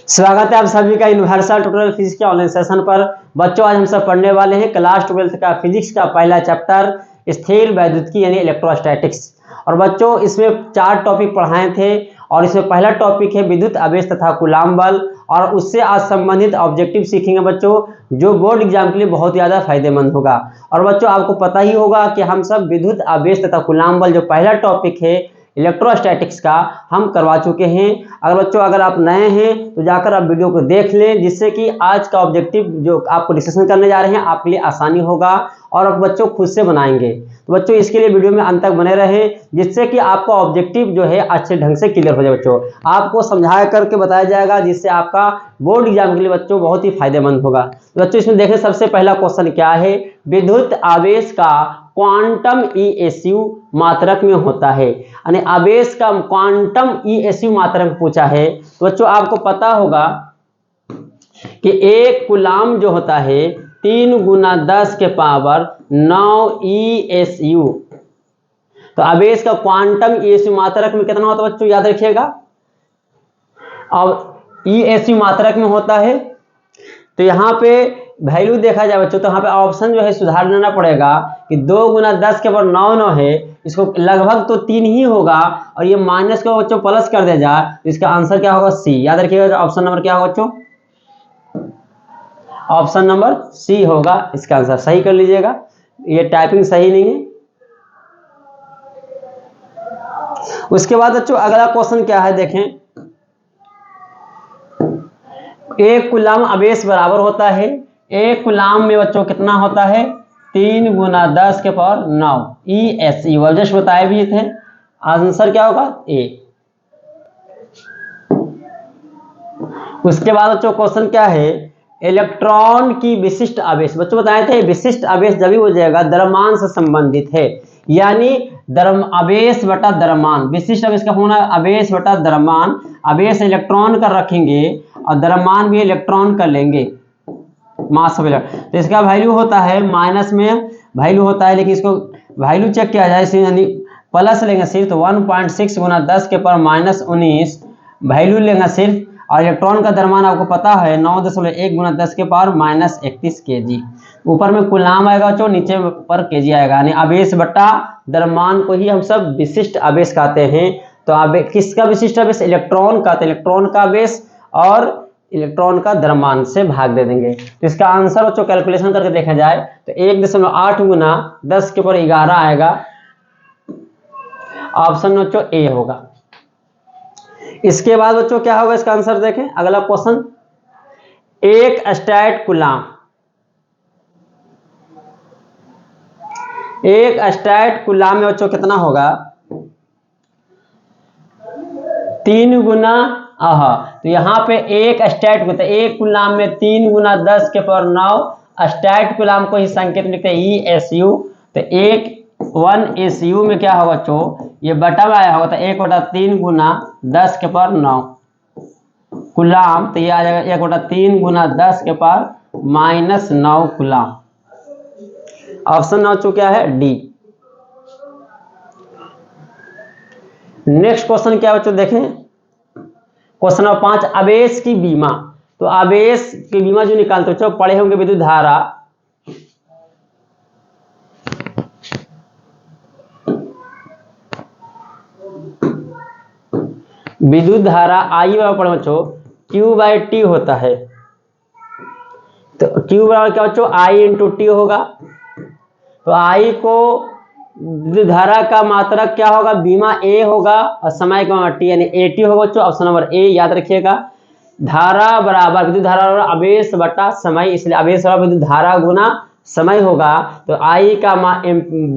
स्वागत है आप सभी का यूनिवर्सल ट्यूटोरियल फिजिक्स के ऑनलाइन सेशन पर। बच्चों, आज हम सब पढ़ने वाले हैं क्लास 12 का फिजिक्स का पहला चैप्टर स्थिर वैद्युतिकी यानी इलेक्ट्रोस्टैटिक्स। और बच्चों, इसमें 4 टॉपिक पढ़ाए थे और इसमें पहला टॉपिक है विद्युत आवेश तथा कूलाम बल, और उससे आज संबंधित ऑब्जेक्टिव सीखेंगे बच्चों, जो बोर्ड एग्जाम के लिए बहुत ज़्यादा फायदेमंद होगा। और बच्चों, आपको पता ही होगा कि हम सब विद्युत आवेश तथा कूलाम बल जो पहला टॉपिक है इलेक्ट्रोस्टैटिक्स का हम करवा चुके हैं। अगर आप नए हैं तो जाकर आप वीडियो को देख लें, जिससे कि आज का ऑब्जेक्टिव जो आपको डिस्कशन करने जा रहे हैं आपके लिए आसानी होगा और आप बच्चों खुद से बनाएंगे। तो बच्चों, इसके लिए वीडियो में अंत तक बने रहें, जिससे कि आपका ऑब्जेक्टिव जो है अच्छे ढंग से क्लियर हो जाए। बच्चों, आपको समझा करके बताया जाएगा, जिससे आपका बोर्ड एग्जाम के लिए बच्चों बहुत ही फायदेमंद होगा। तो बच्चों, इसमें देखें सबसे पहला क्वेश्चन क्या है, विद्युत आवेश का क्वांटम ईएसयू मात्रक में होता है, यानी आवेश का क्वांटम ईएसयू मात्रक पूछा है। तो बच्चों, आपको पता होगा कि एक कूलाम जो होता है 3 × 10⁻⁹ ईएसयू। तो आवेश का क्वांटम ईएसयू मात्रक में कितना होता है बच्चों, याद रखिएगा। अब ईएसयू मात्रक में होता है, तो यहाँ पे वैल्यू देखा जाए बच्चों, तो यहाँ पे ऑप्शन जो है सुधार लेना पड़ेगा कि 2 × 10⁹ है, इसको लगभग तो 3 ही होगा, और ये माइनस को बच्चों प्लस कर दिया जाए तो इसका आंसर क्या होगा, सी। याद रखिएगा ऑप्शन नंबर क्या होगा बच्चों, ऑप्शन नंबर सी होगा इसका आंसर। सही कर लीजिएगा, ये टाइपिंग सही नहीं है। उसके बाद बच्चों अगला क्वेश्चन क्या है, देखें, एक कूलाम आवेश बराबर होता है, एक कूलाम में बच्चों कितना होता है, 3 × 10⁹ ईएसयू। जस्ट बताए भी थे, आंसर क्या होगा, ए। उसके बाद बच्चों क्वेश्चन क्या है, इलेक्ट्रॉन की विशिष्ट आवेश। बच्चों बताए थे विशिष्ट आवेश जब भी हो जाएगा द्रव्यमान से संबंधित है, यानी आवेश बटा द्रव्यमान। विशिष्ट आवेश का होना आवेश बटा द्रव्यमान। आवेश इलेक्ट्रॉन का रखेंगे और द्रव्यमान भी इलेक्ट्रॉन कर लेंगे, मास ऑफ इलेक्ट्रॉन। तो इसका वैल्यू होता है माइनस में वैल्यू होता है, लेकिन इसको वैल्यू चेक किया जाए, यानी प्लस लेंगे सिर्फ, तो 1.6 × 10⁻⁻19 वैल्यू लेंगे सिर्फ। और इलेक्ट्रॉन का द्रव्यमान आपको पता है 9.1 × 10⁻−31 kg। ऊपर में कूलाम आएगा बच्चों, नीचे पर केजी आएगा, यानी आवेश बटा द्रव्यमान को ही हम सब विशिष्ट आवेश कहते हैं। तो किसका विशिष्ट आवेश, इलेक्ट्रॉन का, तो इलेक्ट्रॉन का आवेश और इलेक्ट्रॉन का द्रव्यमान से भाग दे देंगे। तो इसका आंसर बच्चों कैलकुलेशन करके देखा जाए तो 1.8 × 10⁻11 आएगा। ऑप्शन बच्चों ए होगा। इसके बाद बच्चों क्या होगा, इसका आंसर देखें अगला क्वेश्चन, एक स्टैट कूलाम, एक स्टैट कूलाम में बच्चों कितना होगा, 3 × तो यहाँ पे एक स्टैट को, तो एक कूलाम में 3 × 10⁹ स्टैट कूलाम को ही संकेत लिखते हैं ईएसयू। तो 1 एसयू में क्या होगा बच्चों, ये बटा में आया होगा, तो 1/3 × 10⁻9 कूलाम, तो ये आ जाएगा 1/3 × 10⁻⁻9 कूलाम। ऑप्शन नंबर क्या है, डी। नेक्स्ट क्वेश्चन क्या बच्चों देखें, क्वेश्चन नंबर 5, आवेश की बीमा। तो आवेश की बीमा जो निकालते बच्चों पढ़े होंगे, विद्युत धारा, विद्युत धारा आई पढ़े बच्चों, Q/T होता है। तो Q बराबर क्या बच्चों, I × T होगा। तो I को विद्युत धारा का मात्रक क्या होगा, बीमा A होगा, और समय का T यानी AT होगा बच्चों। ऑप्शन नंबर ए याद रखिएगा। धारा बराबर विद्युत धारा बराबर आवेश बटा समय, इसलिए आवेश बराबर विद्युत धारा गुना समय होगा। तो I का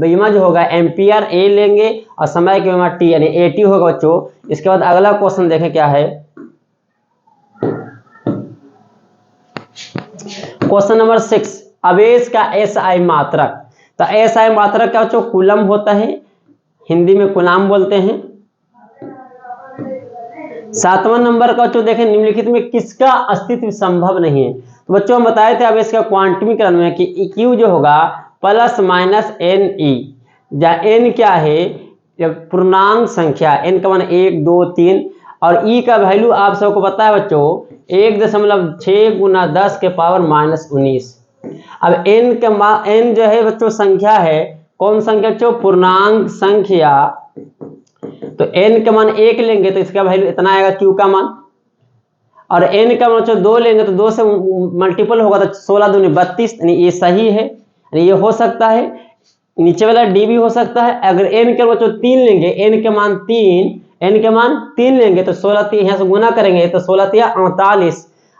बीमा जो होगा एम्पियर, A लेंगे, और समय की बीमा T यानी AT होगा बच्चों। इसके बाद अगला क्वेश्चन देखें क्या है, क्वेश्चन नंबर 6, आवेश का SI मात्रक। तो SI मात्रक क्या बच्चों, कूलम होता है, हिंदी में कूलाम बोलते हैं। 7वां नंबर का बच्चों देखें, निम्नलिखित में किसका अस्तित्व संभव नहीं है। तो बच्चों हम बताए थे अब इसका क्वांटमीकरण में कि Q जो होगा ±NE, जहाँ N क्या है, पूर्णांक संख्या, N का मान 1, 2, 3, और ई का वैल्यू आप सबको पता है बच्चों 1.6 गुना 10 के पावर -19। अब n जो है बच्चों संख्या है, कौन संख्या बच्चों? पूर्णांक संख्या। तो n का मान 1 लेंगे तो इसका वैल्यू इतना आएगा q का मान, और n का मान बच्चों 2 लेंगे तो 2 से मल्टीपल होगा तो 16 दूनी 32, यानी ये सही है, यानी ये हो सकता है। नीचे वाला डी भी हो सकता है। अगर n का बच्चों 3 लेंगे, n के मान 3 लेंगे तो 16 यहाँ से गुना करेंगे तो 16 3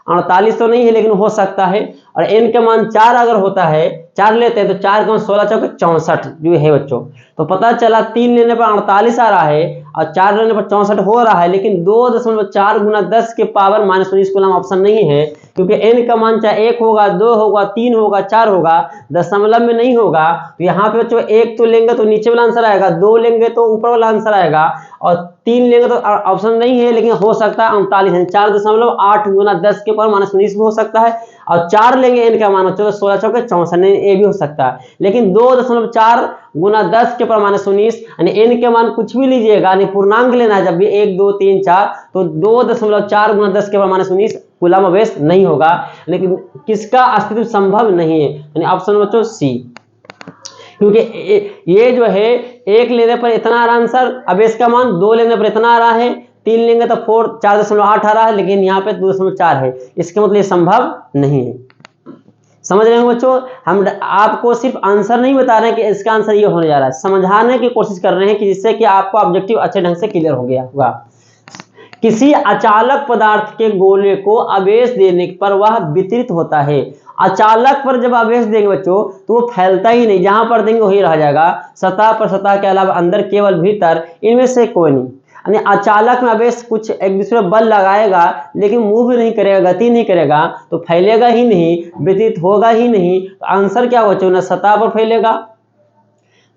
48 तो नहीं है लेकिन हो सकता है। और n का मान 4 अगर होता है, 4 लेते हैं तो 4 का मान 16 चौके 64 जो है बच्चों। तो पता चला 3 लेने पर 48 आ रहा है और 4 लेने पर 64 हो रहा है, लेकिन 2.4 गुना 10 के पावर -19 कॉलम ऑप्शन नहीं है, क्योंकि n का मान चाहे 1 होगा, 2 होगा, 3 होगा, 4 होगा, दशमलव में नहीं होगा। तो यहाँ पे बच्चों 1 तो लेंगे तो नीचे वाला आंसर आएगा, 2 लेंगे तो ऊपर वाला आंसर आएगा, और 3 लेंगे तो ऑप्शन नहीं है लेकिन हो सकता है 39, 4.8 गुना 10 के पावर -19 भी हो सकता है। और 4 लेंगे n का मान 16 चौके 64, ये भी हो सकता है। लेकिन 2.4 गुना 10 के पावर -19 यानी n के मान कुछ भी लीजिएगा, यानी पूर्णांक लेना है जब भी 1 2 3 4, तो 2.4 गुना 10 के पावर -19 कूलम आवेश नहीं होगा, लेकिन किसका अस्तित्व संभव नहीं है, यानी ऑप्शन बच्चों सी। क्योंकि ये जो है 1 लेने पर इतना आ रहा आंसर, आवेश का मान 2 लेने पर इतना आ रहा है, 3 लेंगे तो 4.8 आ रहा है, लेकिन यहाँ पे 2.4 है, इसके मतलब ये संभव नहीं है। समझ रहे हैं बच्चों? हम आपको सिर्फ आंसर नहीं बता रहे हैं कि इसका आंसर ये होने जा रहा है, समझाने की कोशिश कर रहे हैं कि जिससे कि आपको ऑब्जेक्टिव अच्छे ढंग से क्लियर हो गया होगा। किसी अचालक पदार्थ के गोले को आवेश देने पर वह वितरित होता है। अचालक पर जब आवेश देंगे बच्चों तो वो फैलता ही नहीं, जहां पर देंगे वही रह जाएगा, सतह पर, सतह के अलावा अंदर, केवल भीतर, इनमें से कोई नहीं। यानी अचालक में आवेश कुछ एक दूसरे बल लगाएगा लेकिन मूव नहीं करेगा, गति नहीं करेगा, तो फैलेगा ही नहीं, वितरित होगा ही नहीं। तो आंसर क्या बच्चों? न सतह पर फैलेगा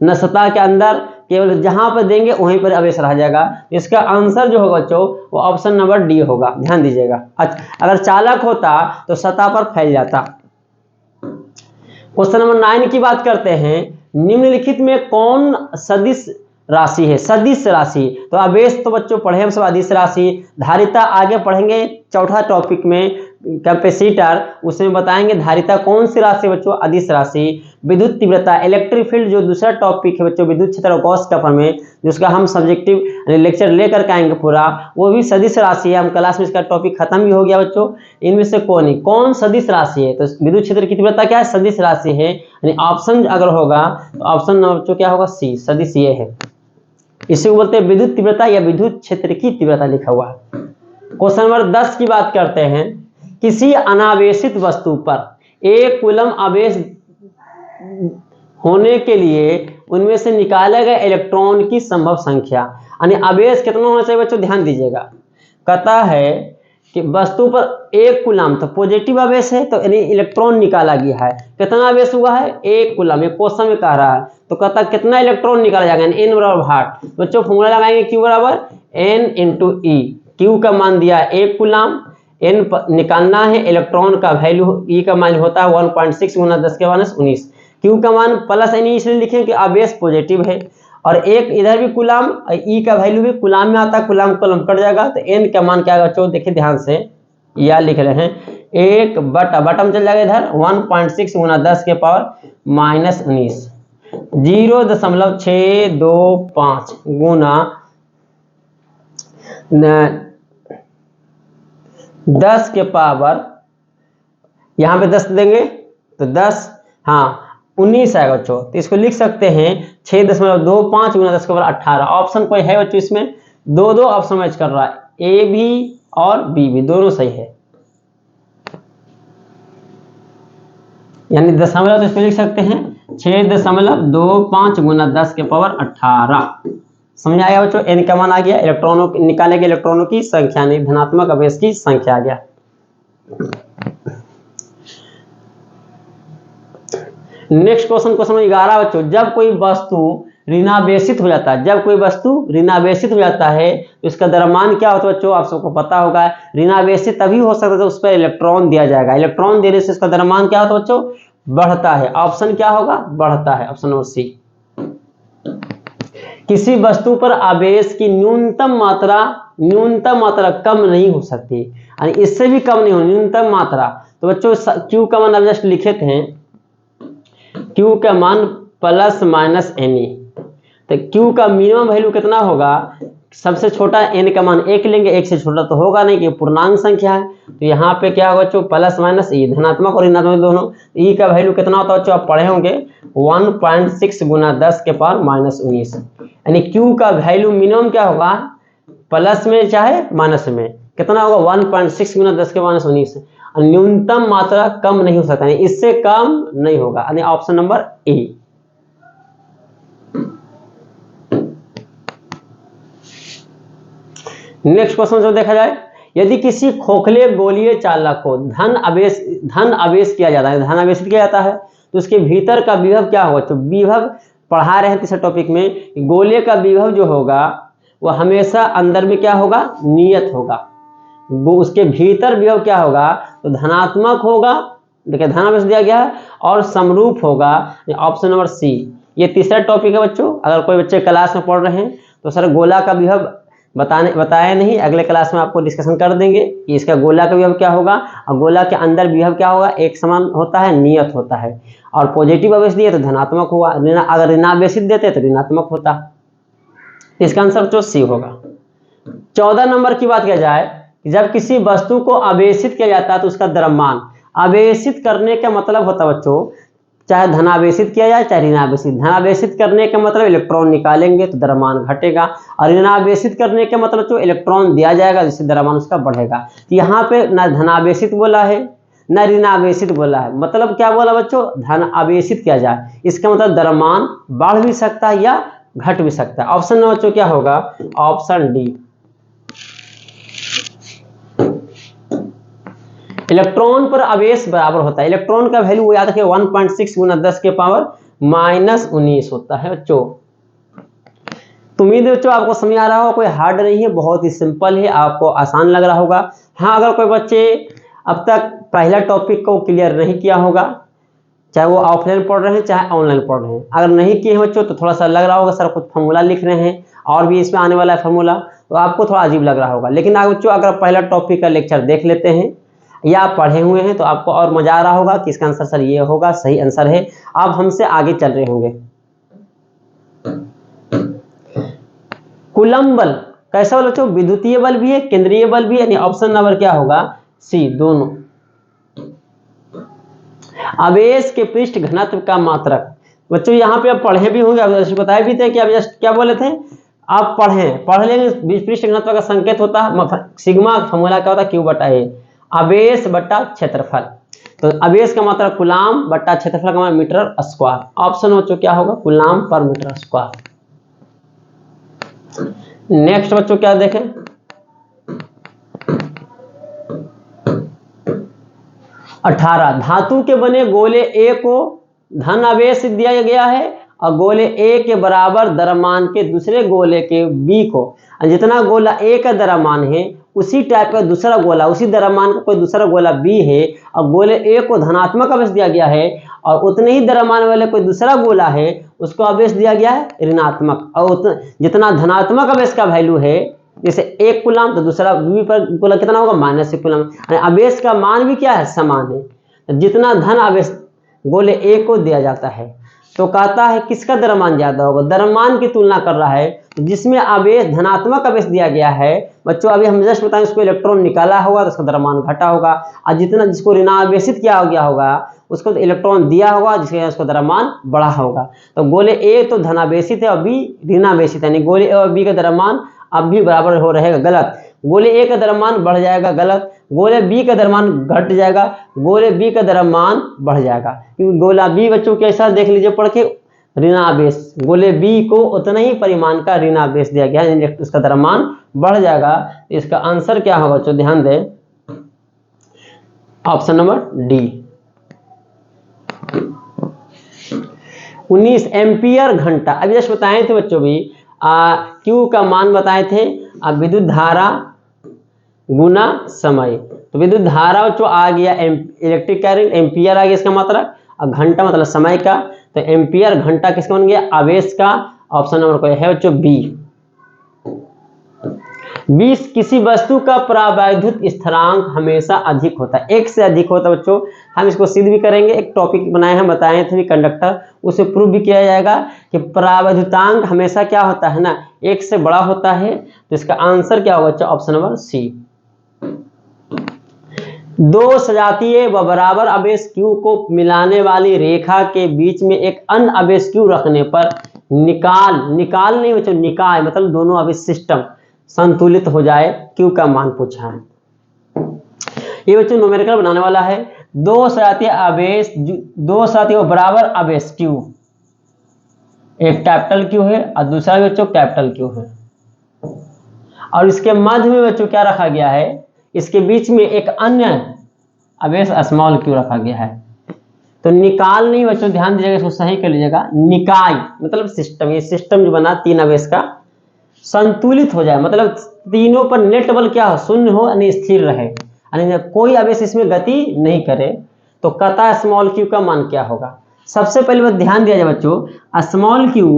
न सतह के अंदर, केवल जहां पर देंगे वहीं पर आवेश रह जाएगा। इसका आंसर जो होगा बच्चों वो ऑप्शन नंबर डी होगा, ध्यान दीजिएगा। अगर चालक होता तो सतह पर फैल जाता। क्वेश्चन नंबर 9 की बात करते हैं। निम्नलिखित में कौन सदिश राशि है? सदिश राशि, तो आवेश तो बच्चों पढ़े हम सब अदिश राशि, धारिता आगे पढ़ेंगे चौथा टॉपिक में, कैपेसिटर, उसमें बताएंगे धारिता कौन सी राशि बच्चों? अदिश राशि। विद्युत तीव्रता, इलेक्ट्रिक फील्ड जो दूसरा टॉपिक है बच्चों, विद्युत क्षेत्र और गॉस का फॉर्म, जिसका हम सब्जेक्टिव लेक्चर लेकर के आएंगे पूरा, वो भी सदिश राशि है। हम क्लास में इसका टॉपिक खत्म भी हो गया बच्चों। इनमें से कौन सदिश राशि है? तो विद्युत क्षेत्र की तीव्रता क्या है? सदिश राशि है, यानी ऑप्शन अगर होगा तो ऑप्शन नंबर क्या होगा? सी, सदिश ये है। इसी को बोलते हैं विद्युत तीव्रता या विद्युत क्षेत्र की तीव्रता लिखा हुआ है। क्वेश्चन नंबर 10 की बात करते हैं। किसी अनावेशित वस्तु पर 1 कूलम आवेश होने के लिए उनमें से निकाले गए इलेक्ट्रॉन की संभव संख्या, यानी आवेश कितना होना चाहिए बच्चों? ध्यान दीजिएगा। कहता है कि वस्तु पर 1 कूलम, तो पॉजिटिव आवेश है, तो यानी इलेक्ट्रॉन निकाला गया है। कितना आवेश हुआ है? 1 कूलम, ये क्वेश्चन में कह रहा है। तो कहता कितना इलेक्ट्रॉन निकाला जाएगा? n बराबर भाट। बच्चों फॉर्मूला लगाएंगे q बराबर n × e। q का मान दिया 1 कूलम, n निकालना है, इलेक्ट्रॉन का वैल्यू e का मान होता है 1.6 गुना 10 के पावर -19। q का मान प्लस n इसलिए लिखें कि आवेश पॉजिटिव है, और एक इधर भी कूलम, e का वैल्यू भी कूलम में आता है, कूलम कॉलम कट जाएगा, तो n का मान क्या आएगा बच्चों? देखिए ध्यान से, या लिख रहे हैं 1 बटा बटम चल जाएगा इधर 1.6 गुना 10 के पावर -19, 0.625 गुना 10 के पावर, यहाँ पे 10 देंगे तो 10, हाँ 19 आएगा बच्चों। तो इसको लिख सकते हैं 6.25 गुना 10 के पावर 18। ऑप्शन कोई है बच्चों इसमें? दो ऑप्शन मैच कर रहा है, ए भी और बी भी, दोनों सही है। यानी दशमलव, तो इसको लिख सकते हैं 6.25 गुना 10 के पावर 18। समझ आया बच्चों? n का मान आ गया, इलेक्ट्रॉनों निकाले गए इलेक्ट्रॉनों की संख्या, नहीं धनात्मक आवेश की संख्या आ गया। नेक्स्ट क्वेश्चन 11 बच्चों। जब कोई वस्तु ऋणावेशित हो जाता है, जब कोई वस्तु ऋणावेशित हो जाता है तो इसका द्रव्यमान क्या होता है बच्चों? आप सबको पता होगा। ऋणावेशित तभी हो सकता है तो उस पर इलेक्ट्रॉन दिया जाएगा, इलेक्ट्रॉन देने से इसका द्रव्यमान क्या होता है बच्चों? बढ़ता है। ऑप्शन क्या होगा? बढ़ता है, ऑप्शन नंबर सी। किसी वस्तु पर आवेश की न्यूनतम मात्रा कम नहीं हो सकती, यानी इससे भी कम नहीं हो, न्यूनतम मात्रा। तो बच्चों Q का मान अब जस्ट लिखे थे, Q का मान प्लस माइनस NE। तो Q का मिनिमम वैल्यू कितना होगा, सबसे छोटा n का मान 1 लेंगे, 1 से छोटा तो होगा नहीं कि पूर्णांक संख्या है। तो यहाँ पे क्या होगा बच्चों, प्लस माइनस e, धनात्मक और ऋणात्मक दोनों। e का वैल्यू कितना होता है बच्चों, आप पढ़े होंगे 1.6 गुना 10 के पावर -19, यानी Q का वैल्यू मिनिमम क्या होगा, प्लस में चाहे माइनस में, कितना होगा 1.6 गुना 10 के -19। न्यूनतम मात्रा कम नहीं हो सकता, इससे कम नहीं होगा, यानी option number A. Next question जो देखा जाए, यदि किसी खोखले गोलीय चालक को धन आवेश किया जाता है, धन आवेशित किया जाता है, तो उसके भीतर का विभव क्या होगा। तो विभव पढ़ा रहे हैं तीसरे टॉपिक में, गोले का विभव जो होगा वह हमेशा अंदर में क्या होगा, नियत होगा। उसके भीतर विभव क्या होगा, तो धनात्मक होगा, देखिए धन आवेश दिया गया है, और समरूप होगा, ऑप्शन नंबर सी। ये तीसरा टॉपिक है बच्चों। अगर कोई बच्चे क्लास में पढ़ रहे हैं तो सर गोला का विभव बताया नहीं, अगले क्लास में आपको डिस्कशन कर देंगे कि इसका गोला का विभव क्या होगा, और गोला के अंदर विभव क्या होगा, एक समान होता है, नियत होता है। और पॉजिटिव आवेश दिए तो धनात्मक होगा, अगर ऋणावेशित देते तो ऋणात्मक होता। इसका आंसर जो सी होगा। 14 नंबर की बात किया जाए, जब किसी वस्तु को आवेशित किया जाता है तो उसका द्रव्यमान, आवेशित करने का मतलब होता है बच्चों, चाहे धनावेशित किया जाए चाहे ऋणावेशित। धनावेशित करने का मतलब इलेक्ट्रॉन निकालेंगे तो द्रव्यमान घटेगा, और ऋणावेशित करने का मतलब जो इलेक्ट्रॉन दिया जाएगा जिससे द्रव्यमान उसका बढ़ेगा। तो यहाँ पे ना धनावेशित बोला है ना ऋणावेशित बोला है, मतलब क्या बोला बच्चों, धन आवेशित किया जाए, इसका मतलब द्रव्यमान बढ़ भी सकता है या घट भी सकता है। ऑप्शन नंबर बच्चों क्या होगा, ऑप्शन डी। इलेक्ट्रॉन पर आवेश बराबर होता है, इलेक्ट्रॉन का वैल्यू वो याद रखिए 1.6 गुना 10 के पावर -19 होता है बच्चों। तो उम्मीद है बच्चों आपको समझ आ रहा होगा, कोई हार्ड नहीं है, बहुत ही सिंपल है, आपको आसान लग रहा होगा। हाँ, अगर कोई बच्चे अब तक पहला टॉपिक को क्लियर नहीं किया होगा, चाहे वो ऑफलाइन पढ़ रहे हैं चाहे ऑनलाइन पढ़ रहे हैं, अगर नहीं किए हैं बच्चों तो थोड़ा सा लग रहा होगा सर कुछ फॉर्मूला लिख रहे हैं और भी इसमें आने वाला है फॉर्मूला, तो आपको थोड़ा अजीब लग रहा होगा। लेकिन बच्चों अगर पहला टॉपिक का लेक्चर देख लेते हैं या आप पढ़े हुए हैं तो आपको और मजा आ रहा होगा कि इसका आंसर सर ये होगा, सही आंसर है, आप हमसे आगे चल रहे होंगे। कूलम्ब बल कैसा बल बच्चों, विद्युतीय बल भी है, केंद्रीय बल भी है, यानी ऑप्शन नंबर क्या होगा, सी, दोनों। आवेश के पृष्ठ घनत्व का मात्रक, बच्चों यहाँ पे आप पढ़े भी होंगे, आप बताए भी थे कि आप जस्ट क्या बोले थे, आप पढ़ लेंगे। पृष्ठ घनत्व का संकेत होता है सिग्मा, फॉर्मूला क्या होता है, Q बटा A, आवेश बटा क्षेत्रफल। तो आवेश का मात्रक कूलाम बटा क्षेत्रफल का मीटर स्क्वायर। ऑप्शन बच्चों क्या होगा, कूलाम पर मीटर स्क्वायर। नेक्स्ट बच्चों क्या देखें, अठारह, धातु के बने गोले A को धन आवेश दिया गया है और गोले A के बराबर द्रव्यमान के दूसरे गोले के B को, जितना गोला A का द्रव्यमान है उसी टाइप का दूसरा गोला, उसी द्रव्यमान का कोई दूसरा गोला B है और गोले A को धनात्मक आवेश दिया गया है, और उतने ही द्रव्यमान वाले कोई दूसरा गोला है उसको आवेश दिया गया है ऋणात्मक, और जितना धनात्मक आवेश का वैल्यू है, जैसे 1 कूलम तो दूसरा B पर गोला कितना होगा, -1 कूलम। आवेश का मान भी क्या है, समान है। तो जितना धन आवेश गोले A को दिया जाता है तो कहता है किसका द्रव्यमान ज्यादा होगा, द्रव्यमान की तुलना कर रहा है, तो जिसमें आवेश धनात्मक आवेश दिया गया है बच्चों, अभी हम जस्ट बताएं उसको इलेक्ट्रॉन निकाला होगा तो उसका द्रव्यमान घटा होगा, और जितना जिसको ऋणावेशित किया गया होगा उसको तो इलेक्ट्रॉन दिया होगा जिसके उसका द्रव्यमान बढ़ा होगा। तो गोले A तो धनावेशित है और B ऋणावेशित है, यानी गोले A और B का द्रव्यमान अब भी बराबर हो रहेगा, गलत। गोले A का द्रव्यमान बढ़ जाएगा, गलत। गोले B का द्रव्यमान घट जाएगा, गोले B का द्रव्यमान बढ़ जाएगा, क्योंकि गोला B बच्चों कैसा देख लीजिए पढ़ के, ऋणावेश, गोले B को उतना ही परिमाण का ऋणावेश दिया गया है, उसका द्रव्यमान बढ़ जाएगा। इसका आंसर क्या होगा बच्चों, ध्यान दें, ऑप्शन नंबर डी। 19 एम्पियर घंटा, अभी जस्ट बताए थे बच्चों भी, Q का मान बताए थे, विद्युत धारा गुना समय। तो विद्युत धारा जो आ गया इलेक्ट्रिक करंट, एम्पियर आ गया इसका मात्रक, और घंटा मतलब समय का, तो एम्पियर घंटा किसका बन गया, आवेश का, ऑप्शन नंबर कोई है बच्चों बी। 20 किसी वस्तु का परावैद्युत स्थिरांक हमेशा अधिक होता है, एक से अधिक होता है बच्चों। हम इसको सिद्ध भी करेंगे, एक टॉपिक बनाए हैं बताए थे कंडक्टर, उसे प्रूव भी किया जाएगा कि परावैद्युतांक हमेशा क्या होता है ना, एक से बड़ा होता है। तो इसका आंसर क्या होगा बच्चों, ऑप्शन नंबर सी। दो सजातीय व बराबर आवेश Q को मिलाने वाली रेखा के बीच में एक अन्य आवेश Q रखने पर निकाल नहीं बच्चों, निकाय मतलब दोनों आवेश सिस्टम संतुलित हो जाए, Q का मान पूछा है। ये बच्चों न्यूमेरिकल बनाने वाला है। दो सजातीय व बराबर आवेश Q, एक कैपिटल Q है और दूसरा बच्चों कैपिटल Q है, और इसके मध्य में बच्चों क्या रखा गया है, इसके बीच में एक अन्य आवेश स्मॉल q रखा गया है। तो निकाल नहीं बच्चों, ध्यान दीजिएगा, इसको सही कर लीजिएगा। निकाय मतलब सिस्टम, ये सिस्टम जो बना तीन आवेश का संतुलित हो जाए, मतलब तीनों पर नेट बल क्या हो, शून्य हो यानी स्थिर रहे, यानी कोई आवेश इसमें गति नहीं करे। तो कता स्मॉल q का मान क्या होगा। सबसे पहले बात ध्यान दिया जाए बच्चों, स्मॉल q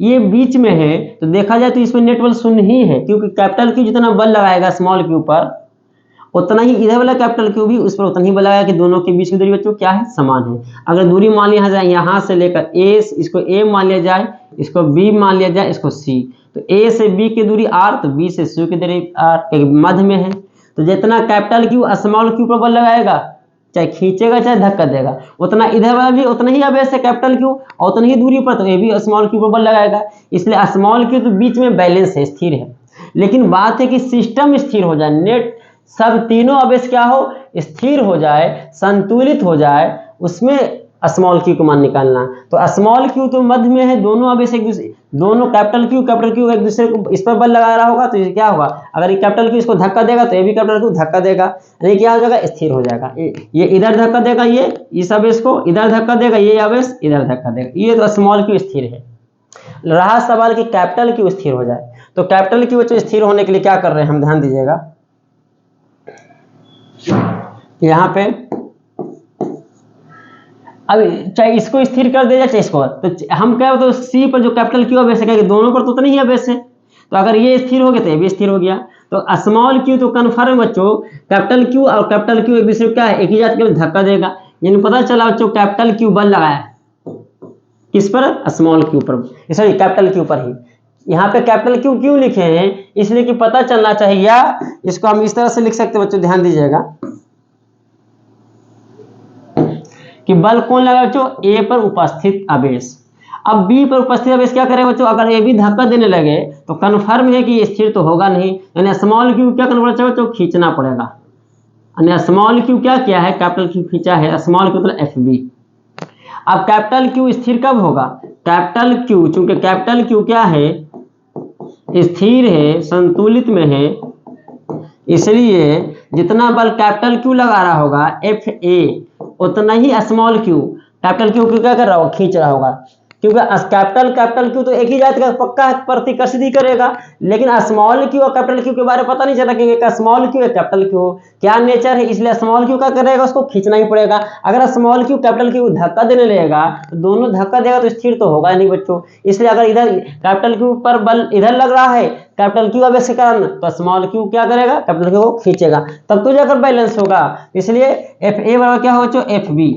ये बीच में है, तो देखा जाए तो इसमें नेट बल शून्य ही है, क्योंकि कैपिटल Q जितना बल लगाएगा स्मॉल q पर, उतना ही इधर वाला कैपिटल Q भी उस पर उतना ही बल लगाएगा, कि दोनों के बीच की दूरी बच्चों क्या है, समान है। अगर दूरी मान लिया जाए यहाँ से लेकर A, इसको A मान लिया जाए, इसको B मान लिया जाए, इसको C, तो A से B की दूरी R, तो B से C की दूरी R के मध्य में है। तो जितना कैपिटल Q स्मॉल q पर बल लगाएगा, चाहे खींचेगा चाहे धक्का देगा, उतना इधर वाला भी उतना ही आवेश है कैपिटल Q, और उतनी ही दूरी पर तो ये भी स्मॉल q पर बल लगाएगा। इसलिए स्मॉल q तो बीच में बैलेंस है, स्थिर है। लेकिन बात है कि सिस्टम स्थिर हो जाए, नेट सब तीनों आवेश क्या हो, स्थिर हो जाए, संतुलित हो जाए, उसमें स्मॉल q को मान निकालना। तो स्मॉल q तो मध्य में है, दोनों आवेश एक दूसरे, दोनों कैपिटल Q एक दूसरे को इस पर बल लगा रहा होगा, तो ये क्या होगा, अगर ये कैपिटल Q इसको धक्का देगा तो ये भी कैपिटल Q धक्का देगा, यानी क्या हो जाएगा, स्थिर हो जाएगा। ये इधर धक्का देगा, ये इस आवेश को इधर धक्का देगा, ये आवेश इधर धक्का देगा, ये तो स्मॉल q स्थिर है। रहा सवाल कि कैपिटल Q स्थिर हो जाए, तो कैपिटल Q बच्चों स्थिर होने के लिए क्या कर रहे हैं हम, ध्यान दीजिएगा। यहाँ पे अब चाहे इसको स्थिर कर दे चाहे इसको, तो हम क्या तो C पर जो कैपिटल Q आवेश है, दोनों पर तो उतना ही आवेश है, तो अगर ये स्थिर हो गया तो ये भी स्थिर हो गया। तो स्मॉल q तो कन्फर्म बच्चों, कैपिटल Q और कैपिटल Q एक दूसरे को क्या है, एक ही जात के धक्का देगा। यानी पता चला बच्चों कैपिटल Q बल लगाया किस पर, स्मॉल q पर, सॉरी कैपिटल Q पर ही। यहाँ पे कैपिटल Q क्यों लिखे हैं, इसलिए कि पता चलना चाहिए, या इसको हम इस तरह से लिख सकते हैं बच्चों, ध्यान दीजिएगा कि बल कौन लगा बच्चों, A पर उपस्थित आवेश। अब B पर उपस्थित आवेश क्या करेगा बच्चों, अगर ये भी धक्का देने लगे तो कन्फर्म है कि ये स्थिर तो होगा नहीं, यानी स्मॉल q क्या करना पड़ेगा बच्चों, खींचना पड़ेगा। यानी स्मॉल q क्या किया है, कैपिटल Q खींचा है, स्मॉल q मतलब FB। अब कैपिटल Q स्थिर कब होगा, कैपिटल Q, चूंकि कैपिटल Q क्या है, स्थिर है, संतुलित में है, इसलिए जितना बल कैपिटल Q लगा रहा होगा FA, उतना ही स्मॉल q कैपिटल Q क्या कर रहा होगा, खींच रहा होगा। क्योंकि कैपिटल Q तो एक ही जात का पक्का प्रतिकर्षित ही करेगा, लेकिन स्मॉल q और कैपिटल Q के बारे में पता नहीं चला कि स्मॉल q है कैपिटल Q क्या नेचर है, इसलिए स्मॉल q क्या करेगा, उसको खींचना ही पड़ेगा। अगर स्मॉल q कैपिटल Q धक्का देने लगेगा तो दोनों धक्का देगा तो स्थिर तो होगा नहीं बच्चों। इसलिए अगर इधर कैपिटल Q पर बल इधर लग रहा है कैपिटल Q आवेश के कारण, तो स्मॉल q क्या करेगा, कैपिटल Q को खींचेगा, तब तो जाकर बैलेंस होगा। इसलिए FA बराबर क्या हो बच्चों, FB।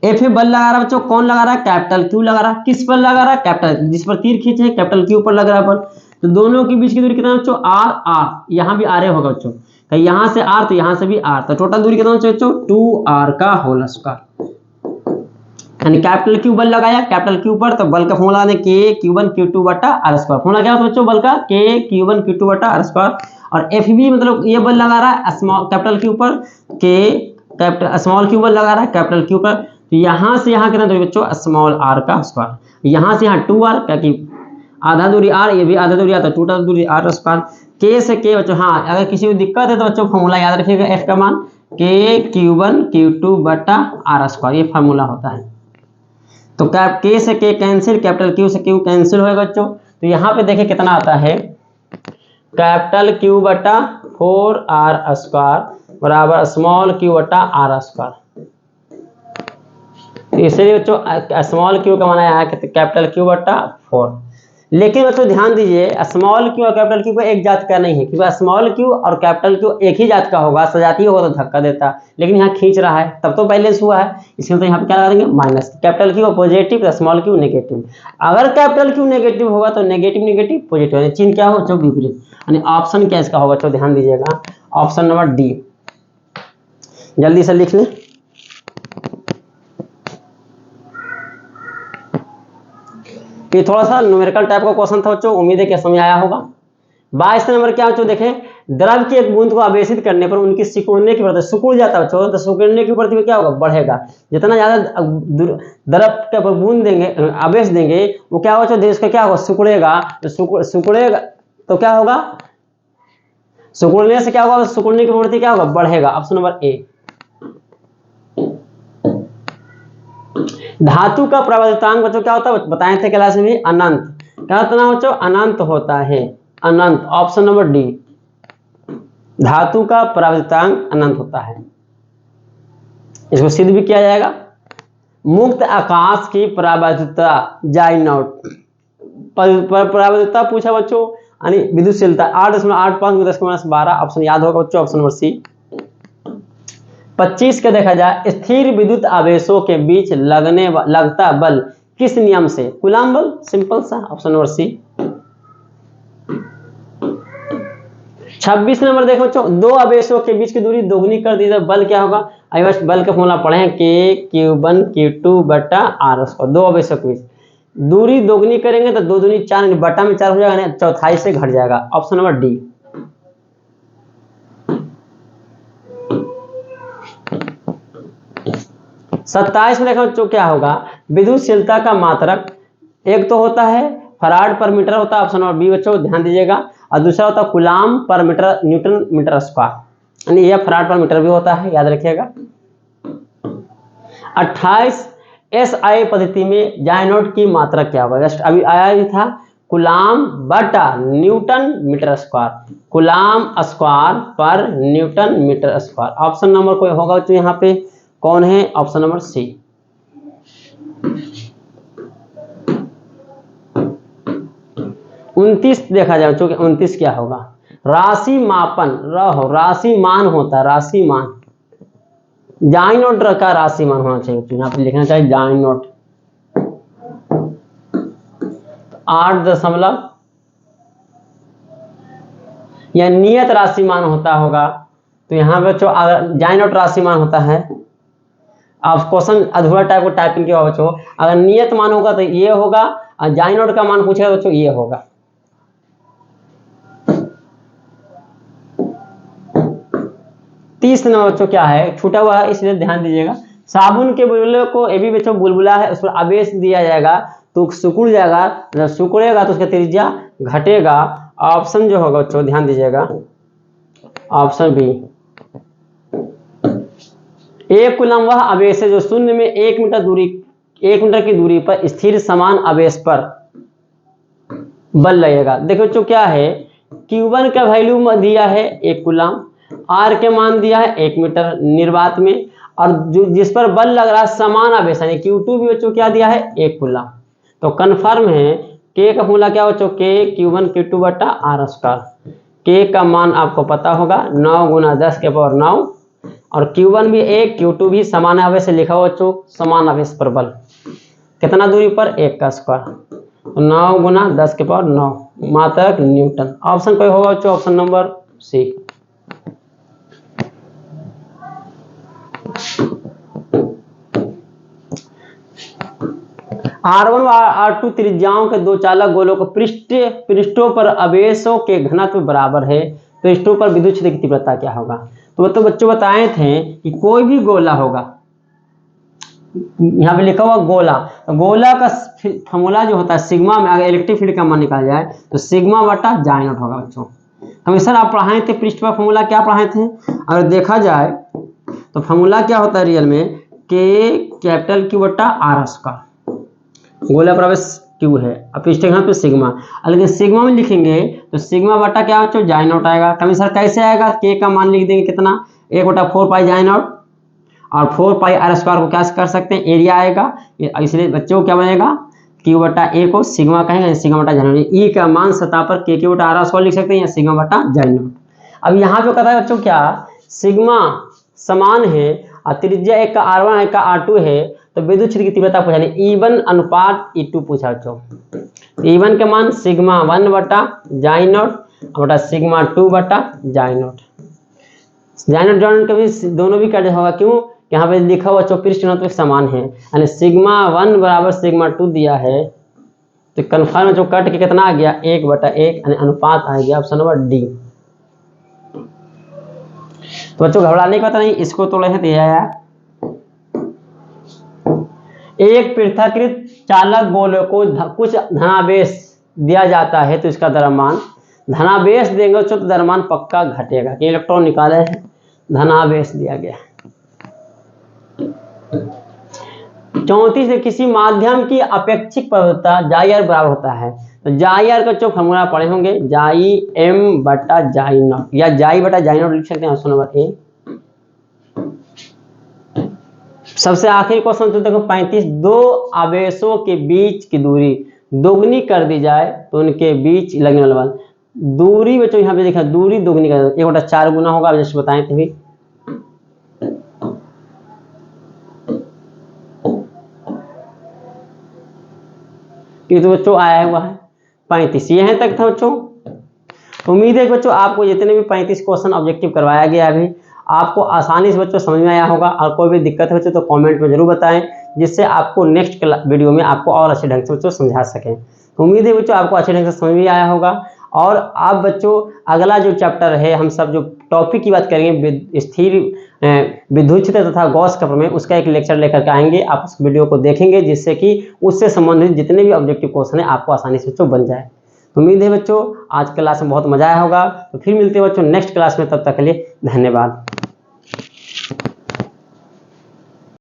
FA बल लगा रहा बच्चों, कौन लगा रहा है, कैपिटल Q लगा रहा है। किस पर लगा रहा है, कैपिटल, जिस पर तीर खींचे है कैपिटल Q पर लग रहा है बल। तो दोनों के बीच की दूरी कितना बच्चों, R, यहाँ भी R होगा बच्चों, तो यहाँ से R तो यहाँ से भी R, तो टोटल दूरी कितना बच्चों, 2R का होल स्क्वायर। यानी कैपिटल Q बल लगाया कैपिटल Q पर, तो बल का फॉर्मूला है K Q1 Q2 बटा R स्क्वायर। फॉर्मूला क्या होता बच्चों, बल का K Q1 Q2 बटा R स्क्वायर। और FB मतलब ये बल लगा रहा है कैपिटल Q पर, स्मॉल q बल लगा रहा है कैपिटल Q पर, तो यहाँ से यहाँ कितना दूरी बच्चों, स्मॉल r का स्क्वायर। यहाँ से यहाँ 2r, क्योंकि आधा दूरी r, ये भी आधा दूरी आता है, टोटल दूरी r स्क्वायर। K से K बच्चों, हाँ अगर किसी को दिक्कत है तो बच्चों फॉर्मूला याद रखिएगा, f का मान K Q1 Q2 बटा R स्क्वायर, ये फार्मूला होता है। तो K से K कैंसिल, कैपिटल Q से Q कैंसिल होगा बच्चों। तो यहाँ पे देखिए कितना आता है, कैपिटल Q बटा 4R स्क्वायर बराबर स्मॉल q बटा R स्क्वायर। इसलिए बच्चों स्मॉल q का माना है कैपिटल Q बटा 4। लेकिन बच्चों ध्यान दीजिए, स्मॉल क्यू और कैपिटल क्यू को एक जात का नहीं है, क्योंकि स्मॉल क्यू और कैपिटल क्यू एक ही जात का होगा, सजातीय होगा तो धक्का देता, लेकिन यहाँ खींच रहा है तब तो बैलेंस हुआ है, इसलिए तो यहाँ पे क्या करेंगे minus. Capital Q positive, small Q negative. अगर कैपिटल क्यू नेगेटिव होगा तो नेगेटिव नेगेटिव पॉजिटिव, चिन्ह क्या हो बच्चों विपरीत, यानी ऑप्शन क्या इसका होगा बच्चों, ध्यान दीजिएगा ऑप्शन नंबर डी। जल्दी से लिख लें। ये थोड़ा सा न्यूमेरिकल टाइप का क्वेश्चन था बच्चों, उम्मीद है कि समझ आया होगा। 22 नंबर क्या बच्चों देखें, द्रव की एक बूंद को आवेशित करने पर उनकी सिकुड़ने की प्रवृत्ति, सिकुड़ जाता है बच्चों, तो सिकुड़ने की प्रवृत्ति में क्या होगा बढ़ेगा। जितना ज्यादा द्रव के ऊपर बूंद देंगे, आवेश देंगे, वो क्या होगा बच्चों, इसका क्या होगा सिकुड़ेगा, तो सिकुड़ेगा तो क्या होगा, सिकुड़ने से क्या होगा, सिकुड़ने की प्रवृत्ति क्या होगा बढ़ेगा। Option number A. धातु का प्रवर्तकांक बच्चों क्या होता है, बताए थे क्लास में भी, अनंत। क्या होता है बच्चों, अनंत होता है, अनंत। ऑप्शन नंबर डी, धातु का प्रवर्तकांक अनंत होता है। इसको सिद्ध भी किया जाएगा। मुक्त आकाश की परावर्तितता जाई नॉट, परावर्तितता पूछा बच्चों, यानी विद्युतशीलता 8.85 ऑप्शन याद होगा बच्चों, ऑप्शन नंबर सी। 25 का देखा जाए, स्थिर विद्युत आवेशों के बीच लगता बल किस नियम से, कूलॉम बल, सिंपल सा, ऑप्शन नंबर सी। 26 नंबर देखो बच्चों, दो आवेशों के बीच की दूरी दोगुनी कर दी तो बल क्या होगा, आवेश बल का फॉर्मूला पढ़े हैं, के Q1 Q2 बटा आर स्क्वायर। दो आवेशों के बीच दूरी दोगुनी करेंगे तो 2 दूनी 4, बटा में 4 हो जाएगा, चौथाई से घट जाएगा। Option number D. 27 में देखो बच्चों क्या होगा, विद्युतशीलता का मात्रक एक तो होता है फराड पर मीटर होता है, ऑप्शन नंबर बी बच्चों ध्यान दीजिएगा, और दूसरा होता है कूलॉम पर मीटर न्यूटन मीटर स्क्वायर, यानी यह फराड पर मीटर भी होता है, याद रखिएगा। 28 SI पद्धति में जाइनोड की मात्रा क्या होगा, जस्ट अभी आया ही था, कूलॉम बटा newton metre square, coulomb square पर newton metre square. Option number कोई होगा तो यहाँ पे कौन है, ऑप्शन नंबर सी। 29 देखा जाए चूंकि 29 क्या होगा, राशि मापन, राशि मान होता है, राशि मान, जाइनोड का राशि मान होना चाहिए, तो यहाँ पे लिखना चाहिए जाइनोड 8 या नियत राशि मान होता होगा, तो यहाँ पे बच्चों अगर जाइनोड राशि मान होता है, आप क्वेश्चन अधूरा टाइप को टाइपिंग किया बच्चों, अगर नियत मान होगा तो ये होगा, और जाइनोड का मान पूछेगा बच्चों ये होगा। तीस नंबर बच्चों क्या है, छूटा हुआ है इसलिए ध्यान दीजिएगा। साबुन के बुलबुले को, ये भी बच्चों बुलबुला है, उस पर आवेश दिया जाएगा तो सिकुड़ जाएगा, जब सिकुड़ेगा तो उसका त्रिज्या घटेगा। ऑप्शन जो होगा बच्चों ध्यान दीजिएगा, ऑप्शन बी। एक कूलम वह आवेश है जो शून्य में 1 मीटर की दूरी पर स्थिर समान आवेश पर बल लगेगा। देखो बच्चों क्या है, Q1 का वैल्यू दिया है 1 कूलम, R के मान दिया है 1 मीटर निर्वात में, और जिस पर बल लग रहा है समान आवेश है, Q2 भी बच्चों क्या दिया है 1 कूलम, तो कन्फर्म है K का फॉर्मूला क्या बच्चों, K Q1 Q2 बटा आर स्क्वायर। K का मान आपको पता होगा 9 गुना 10 के पावर 9, और Q1 भी 1 Q2 भी समान आवेश से लिखा हुआ बच्चों, समान आवेश पर बल कितना दूरी पर 1 का स्क्वायर, 9 गुना 10 के पावर 9 मात्रक न्यूटन। ऑप्शन कोई होगा बच्चों, ऑप्शन नंबर सी। R1 व R2 त्रिज्याओं के दो चालक गोलों को पृष्ठों पर आवेशों के घनत्व बराबर है, पृष्ठों पर विद्युत क्षेत्र की तीव्रता क्या होगा। तो बच्चों बताए थे कि कोई भी गोला होगा, यहाँ पे लिखा हुआ गोला, तो गोला का फॉर्मूला जो होता है सिग्मा में, अगर इलेक्ट्रिक फील्ड का मान निकाल जाए तो सिग्मा बटा जाइनोड होगा बच्चों। हमेशा आप पढ़ाए थे पृष्ठ पर फॉर्मूला क्या पढ़ाए थे, अगर देखा जाए तो फॉर्मूला क्या होता है रियल में, के कैपिटल Q बटा आर स्क्वायर, गोला पर आवेश Q है, अब पृष्ठ पे सिग्मा, लेकिन सिग्मा में लिखेंगे तो सिग्मा बटा क्या बच्चों जाइनोड आएगा। कभी सर कैसे आएगा, के का मान लिख देंगे कितना, 1/4 पाई जाइनोड, और 4 पाई आर स्क्वायर को क्या कर सकते हैं एरिया आएगा, इसलिए बच्चों क्या बनेगा Q बटा A को सिग्मा कहेंगे, सिग्मा बटा जाई नॉट। E का मान सतह पर K बटा R स्क्वायर लिख सकते हैं या सिग्मा बटा जाई नॉट। अब यहाँ पे कहता है बच्चों क्या सिग्मा समान है और त्रिज्या एक का R1 एक का R2 है, तो विद्युत क्षेत्र की तीव्रता पूछा नहीं, E1 अनुपात E2 पूछा बच्चों। E1 का मान सिग्मा 1 बटा जाई नॉट बटा सिग्मा 2 बटा जाई नॉट। जाई नॉट जाई नॉट कभी दोनों भी कैंसिल होगा, क्यों? यहाँ पे लिखा हुआ पृष्ठ घनत्व समान है, यानी सिग्मा 1 बराबर सिग्मा 2 दिया है, तो कन्फर्म जो कट के कितना आ गया 1 बटा 1, यानी अनुपात आ गया ऑप्शन नंबर डी। तो बच्चों घबराने का पता नहीं, इसको तोड़े हैं दिया है। एक पृथकृत चालक गोले को कुछ धनावेश दिया जाता है तो इसका द्रव्यमान, धनावेश देंगे तो द्रव्यमान पक्का घटेगा कि इलेक्ट्रॉन निकाले हैं, धनावेश दिया गया। 34 से किसी माध्यम की अपेक्षिक प्रवृत्ता जाई आर बराबर होता है, तो जाई आर का जो फॉर्मूला पढ़े होंगे जाई एम बटा जाई नॉट या जाई बटा जाई नॉट लिख सकते हैं ऑप्शन नंबर ए। सबसे आखिरी क्वेश्चन तो देखो 35, दो आवेशों के बीच की दूरी दोगुनी कर दी जाए तो उनके बीच लगने वाला बल, दूरी बच्चों यहाँ पे देखा दूरी दोगुनी कर 1/4 गुना होगा, जैसे बताएं थे भी। ये तो बच्चों आया हुआ है 35, यहाँ तक था बच्चों। उम्मीद है कि बच्चों आपको जितने भी 35 क्वेश्चन ऑब्जेक्टिव करवाया गया अभी आपको आसानी से बच्चों समझ में आया होगा, और कोई भी दिक्कत है बच्चों तो कमेंट में जरूर बताएं, जिससे आपको नेक्स्ट वीडियो में आपको और अच्छे ढंग से बच्चों समझा सकें। उम्मीद है बच्चों आपको अच्छे ढंग से समझ में आया होगा। और आप बच्चों अगला जो चैप्टर है हम सब जो टॉपिक की बात करेंगे स्थिर विद्युत क्षेत्र तथा गॉस का प्रमेय, उसका एक लेक्चर लेकर के आएंगे, आप उस वीडियो को देखेंगे जिससे कि उससे संबंधित जितने भी ऑब्जेक्टिव क्वेश्चन है आपको आसानी से बच्चों बन जाए। उम्मीद है बच्चों आज क्लास में बहुत मजा आया होगा, तो फिर मिलते हैं बच्चों नेक्स्ट क्लास में, तब तक के लिए धन्यवाद।